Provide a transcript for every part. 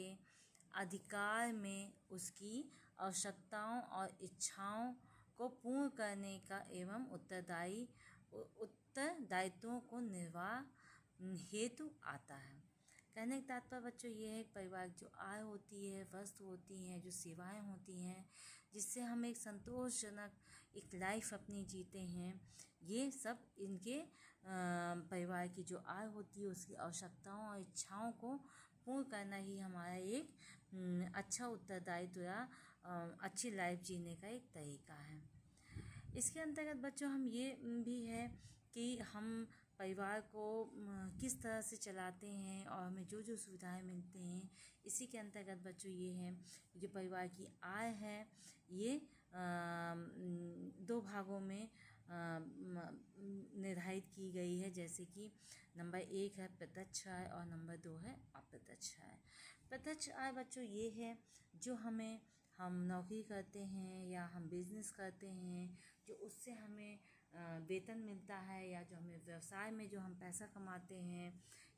के अधिकार में उसकी आवश्यकताओं और इच्छाओं को पूर्ण करने का एवं उत्तरदायित्वों को निर्वाह हेतु आता है। कहने का तात्पर्य बच्चों ये है परिवार की जो आय होती है, वस्तु होती हैं, जो सेवाएं होती हैं, जिससे हम एक संतोषजनक एक लाइफ अपनी जीते हैं, ये सब इनके परिवार की जो आय होती है उसकी आवश्यकताओं और इच्छाओं को पूर्ण करना ही हमारा एक अच्छा उत्तरदायित्व या अच्छी लाइफ जीने का एक तरीका है। इसके अंतर्गत बच्चों हम ये भी है कि हम परिवार को किस तरह से चलाते हैं और हमें जो जो सुविधाएं मिलती हैं, इसी के अंतर्गत बच्चों ये है जो परिवार की आय है ये 2 भागों में निर्धारित की गई है। जैसे कि नंबर 1 है प्रत्यक्ष आय और नंबर 2 है अप्रत्यक्ष आय। प्रत्यक्ष आय बच्चों ये है जो हम नौकरी करते हैं या हम बिजनेस करते हैं, जो उससे हमें वेतन मिलता है, या जो हमें व्यवसाय में जो हम पैसा कमाते हैं,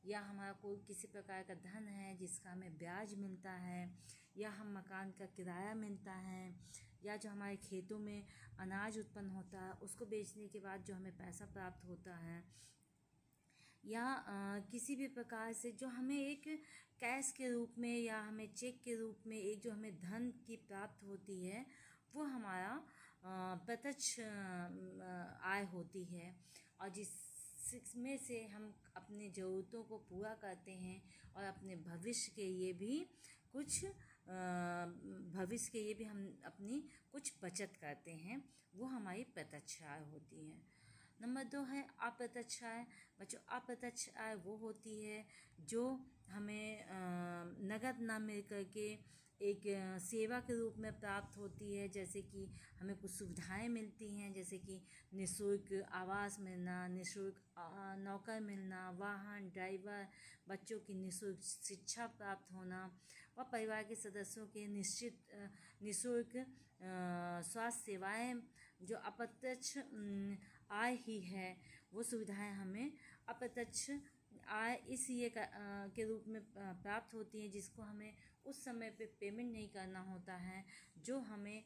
या हमारा कोई किसी प्रकार का धन है जिसका हमें ब्याज मिलता है, या हम मकान का किराया मिलता है, या जो हमारे खेतों में अनाज उत्पन्न होता है उसको बेचने के बाद जो हमें पैसा प्राप्त होता है, या किसी भी प्रकार से जो हमें एक कैश के रूप में या हमें चेक के रूप में एक जो हमें धन की प्राप्त होती है, वो हमारा प्रत्यक्ष आय होती है, और जिसमें से हम अपनी ज़रूरतों को पूरा करते हैं और अपने भविष्य के लिए भी हम अपनी कुछ बचत करते हैं, वो हमारी प्रत्यक्ष आय होती है। नंबर 2 है अप्रत्यक्ष आय। बच्चों अप्रत्यक्ष आय वो होती है जो हमें नगद ना मिल करके एक सेवा के रूप में प्राप्त होती है। जैसे कि हमें कुछ सुविधाएं मिलती हैं, जैसे कि निःशुल्क आवास मिलना, निःशुल्क नौकर मिलना, वाहन, ड्राइवर, बच्चों की निःशुल्क शिक्षा प्राप्त होना, व परिवार के सदस्यों के निःशुल्क स्वास्थ्य सेवाएं, जो अप्रत्यक्ष आय ही है, वो सुविधाएं हमें अप्रत्यक्ष आय इसलिए के रूप में प्राप्त होती हैं, जिसको हमें उस समय पे पेमेंट नहीं करना होता है, जो हमें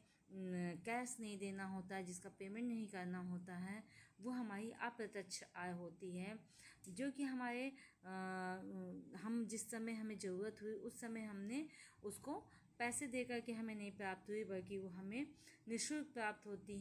कैश नहीं देना होता है, जिसका पेमेंट नहीं करना होता है, वो हमारी अप्रत्यक्ष आय होती है। जो कि हम जिस समय हमें ज़रूरत हुई उस समय हमने उसको पैसे दे करके हमें नहीं प्राप्त हुई, बल्कि वो हमें निःशुल्क प्राप्त होती है।